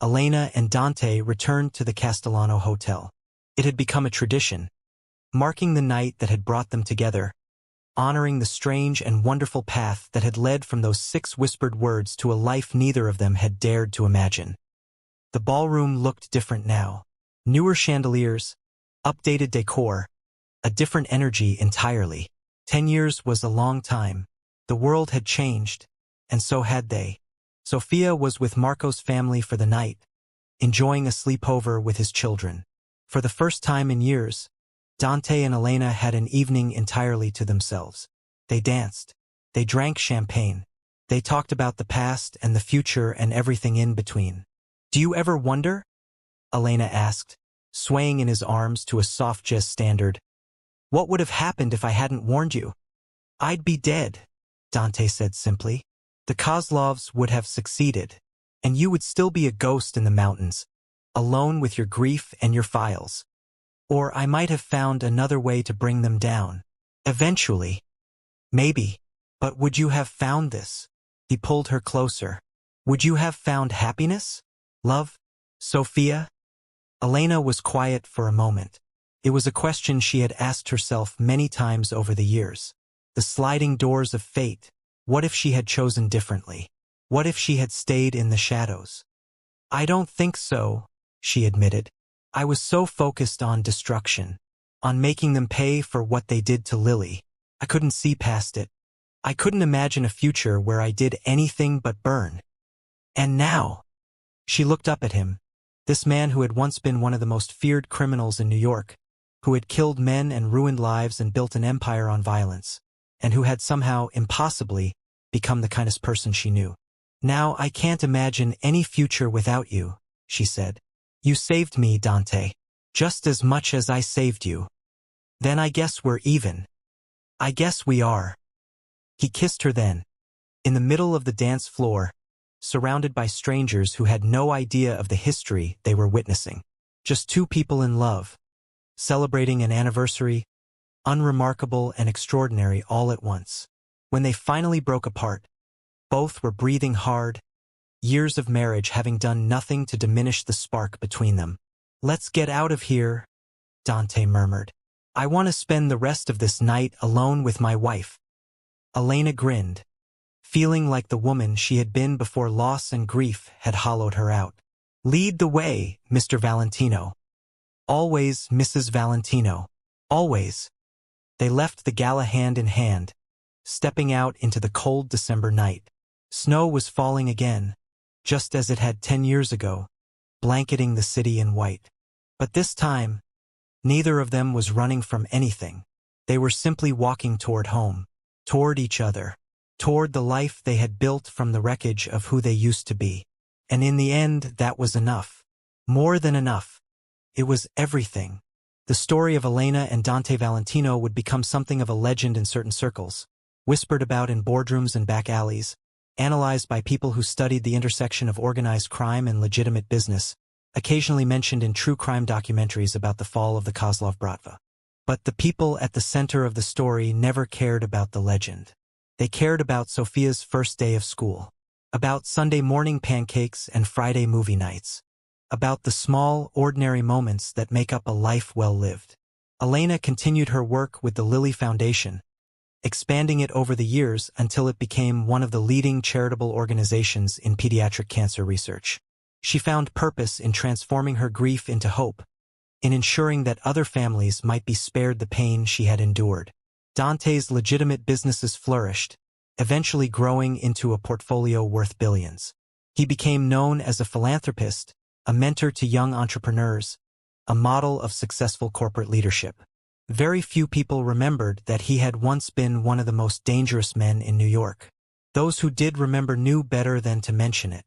Speaker 1: Elena and Dante returned to the Castellano Hotel. It had become a tradition, marking the night that had brought them together, honoring the strange and wonderful path that had led from those 6 whispered words to a life neither of them had dared to imagine. The ballroom looked different now. Newer chandeliers, updated decor, a different energy entirely. 10 years was a long time. The world had changed, and so had they. Sophia was with Marco's family for the night, enjoying a sleepover with his children. For the first time in years, Dante and Elena had an evening entirely to themselves. They danced. They drank champagne. They talked about the past and the future and everything in between. "Do you ever wonder?" Elena asked, swaying in his arms to a soft jazz standard. "What would have happened if I hadn't warned you?" "I'd be dead," Dante said simply. "The Kozlovs would have succeeded, and you would still be a ghost in the mountains, alone with your grief and your files. Or I might have found another way to bring them down. Eventually. Maybe. But would you have found this?" He pulled her closer. "Would you have found happiness? Love? Sophia?" Elena was quiet for a moment. It was a question she had asked herself many times over the years. The sliding doors of fate. What if she had chosen differently? What if she had stayed in the shadows? "I don't think so," she admitted. "I was so focused on destruction, on making them pay for what they did to Lily. I couldn't see past it. I couldn't imagine a future where I did anything but burn. And now," she looked up at him, this man who had once been one of the most feared criminals in New York, who had killed men and ruined lives and built an empire on violence, and who had somehow, impossibly, become the kindest person she knew. "Now I can't imagine any future without you," she said. "You saved me, Dante, just as much as I saved you. Then I guess we're even. I guess we are." He kissed her then, in the middle of the dance floor, surrounded by strangers who had no idea of the history they were witnessing. Just 2 people in love, celebrating an anniversary, unremarkable and extraordinary all at once. When they finally broke apart, both were breathing hard, years of marriage having done nothing to diminish the spark between them. "Let's get out of here," Dante murmured. "I want to spend the rest of this night alone with my wife." Elena grinned, feeling like the woman she had been before loss and grief had hollowed her out. "Lead the way, Mr. Valentino." "Always, Mrs. Valentino. Always." They left the gala hand in hand, stepping out into the cold December night. Snow was falling again, just as it had 10 years ago, blanketing the city in white. But this time, neither of them was running from anything. They were simply walking toward home, toward each other, toward the life they had built from the wreckage of who they used to be. And in the end, that was enough. More than enough. It was everything. The story of Elena and Dante Valentino would become something of a legend in certain circles, whispered about in boardrooms and back alleys, analyzed by people who studied the intersection of organized crime and legitimate business, occasionally mentioned in true crime documentaries about the fall of the Kozlov Bratva. But the people at the center of the story never cared about the legend. They cared about Sophia's first day of school, about Sunday morning pancakes and Friday movie nights, about the small, ordinary moments that make up a life well lived. Elena continued her work with the Lilly Foundation, expanding it over the years until it became one of the leading charitable organizations in pediatric cancer research. She found purpose in transforming her grief into hope, in ensuring that other families might be spared the pain she had endured. Dante's legitimate businesses flourished, eventually growing into a portfolio worth billions. He became known as a philanthropist, a mentor to young entrepreneurs, a model of successful corporate leadership. Very few people remembered that he had once been one of the most dangerous men in New York. Those who did remember knew better than to mention it.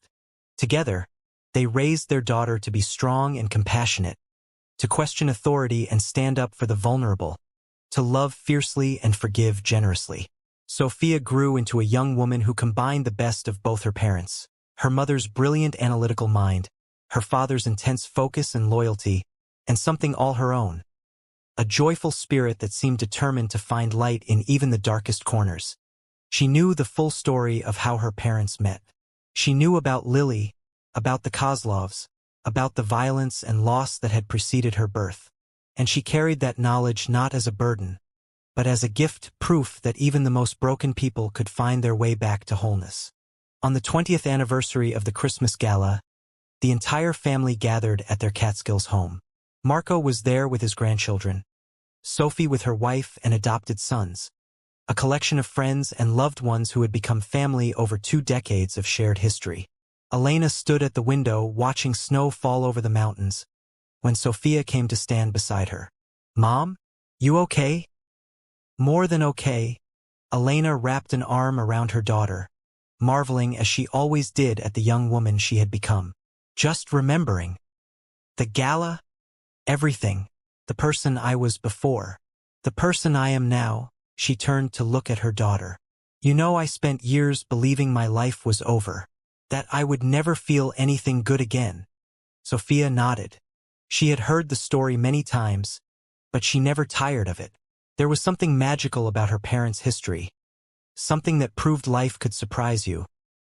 Speaker 1: Together, they raised their daughter to be strong and compassionate, to question authority and stand up for the vulnerable, to love fiercely and forgive generously. Sophia grew into a young woman who combined the best of both her parents, her mother's brilliant analytical mind, her father's intense focus and loyalty, and something all her own, a joyful spirit that seemed determined to find light in even the darkest corners. She knew the full story of how her parents met. She knew about Lily, about the Kozlovs, about the violence and loss that had preceded her birth. And she carried that knowledge not as a burden, but as a gift, proof that even the most broken people could find their way back to wholeness. On the 20th anniversary of the Christmas Gala, the entire family gathered at their Catskills home. Marco was there with his grandchildren, Sophie with her wife and adopted sons, a collection of friends and loved ones who had become family over 2 decades of shared history. Elena stood at the window watching snow fall over the mountains, when Sophia came to stand beside her. "Mom, you okay?" More than okay, Elena wrapped an arm around her daughter, marveling as she always did at the young woman she had become. Just remembering. The gala, everything, the person I was before, the person I am now. She turned to look at her daughter. "You know, I spent years believing my life was over, that I would never feel anything good again." Sophia nodded. She had heard the story many times, but she never tired of it. There was something magical about her parents' history, something that proved life could surprise you,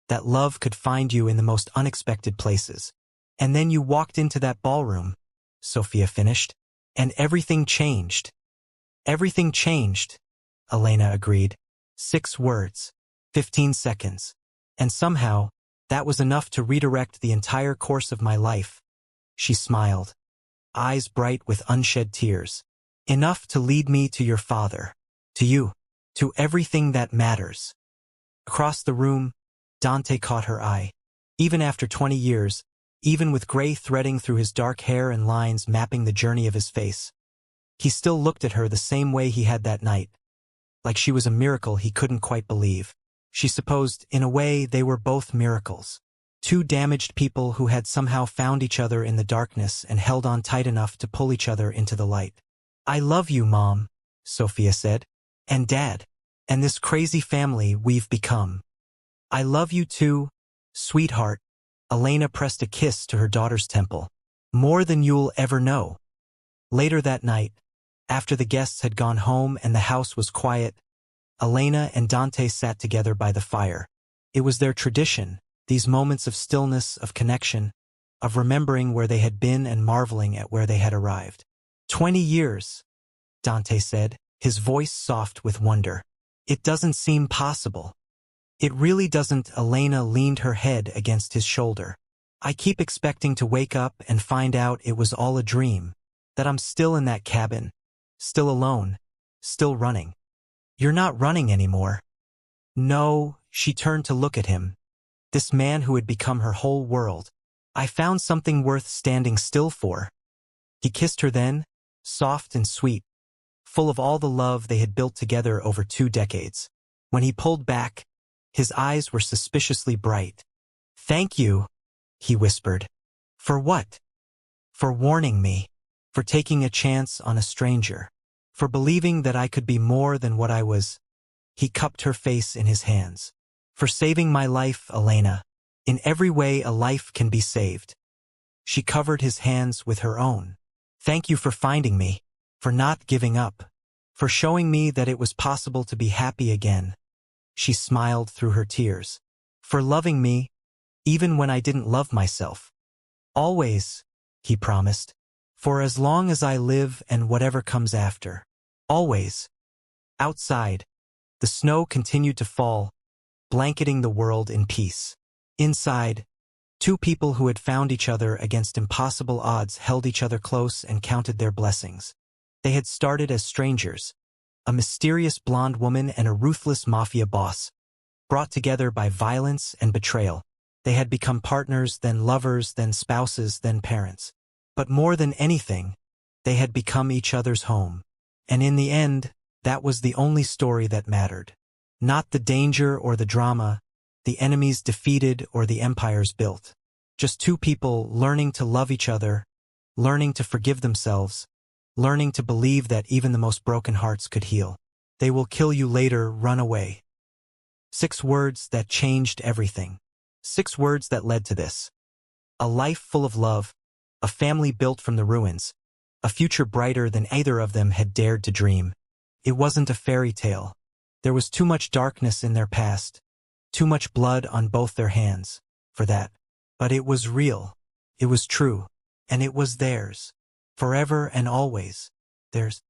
Speaker 1: that love could find you in the most unexpected places. "And then you walked into that ballroom," Sophia finished, "and everything changed." "Everything changed," Elena agreed. 6 words, 15 seconds. And somehow, that was enough to redirect the entire course of my life. She smiled, eyes bright with unshed tears. "Enough to lead me to your father, to you, to everything that matters." Across the room, Dante caught her eye. Even after 20 years, even with gray threading through his dark hair and lines mapping the journey of his face, he still looked at her the same way he had that night, like she was a miracle he couldn't quite believe. She supposed, in a way, they were both miracles. 2 damaged people who had somehow found each other in the darkness and held on tight enough to pull each other into the light. "I love you, Mom," Sophia said. "And Dad. And this crazy family we've become." "I love you too, sweetheart." Elena pressed a kiss to her daughter's temple. "More than you'll ever know." Later that night, after the guests had gone home and the house was quiet, Elena and Dante sat together by the fire. It was their tradition, these moments of stillness, of connection, of remembering where they had been and marveling at where they had arrived. 20 years, Dante said, his voice soft with wonder. "It doesn't seem possible." "It really doesn't." Elena leaned her head against his shoulder. "I keep expecting to wake up and find out it was all a dream, that I'm still in that cabin, still alone, still running." "You're not running anymore," No, she turned to look at him. This man who had become her whole world. I found something worth standing still for. He kissed her then, soft and sweet, full of all the love they had built together over 2 decades. When he pulled back, his eyes were suspiciously bright. "Thank you," he whispered. "For what?" "For warning me. For taking a chance on a stranger. For believing that I could be more than what I was." He cupped her face in his hands. "For saving my life, Elena. In every way a life can be saved." She covered his hands with her own. "Thank you for finding me. For not giving up. For showing me that it was possible to be happy again." She smiled through her tears. "For loving me, even when I didn't love myself. Always," he promised. "For as long as I live and whatever comes after. Always." Outside, the snow continued to fall, blanketing the world in peace. Inside, 2 people who had found each other against impossible odds held each other close and counted their blessings. They had started as strangers, a mysterious blonde woman and a ruthless mafia boss, brought together by violence and betrayal. They had become partners, then lovers, then spouses, then parents. But more than anything, they had become each other's home. And in the end, that was the only story that mattered. Not the danger or the drama, the enemies defeated or the empires built. Just 2 people learning to love each other, learning to forgive themselves, learning to believe that even the most broken hearts could heal. "They will kill you later, run away." 6 words that changed everything. 6 words that led to this. A life full of love, a family built from the ruins, a future brighter than either of them had dared to dream. It wasn't a fairy tale. There was too much darkness in their past, too much blood on both their hands, for that. But it was real, it was true, and it was theirs. Forever and always. Theirs.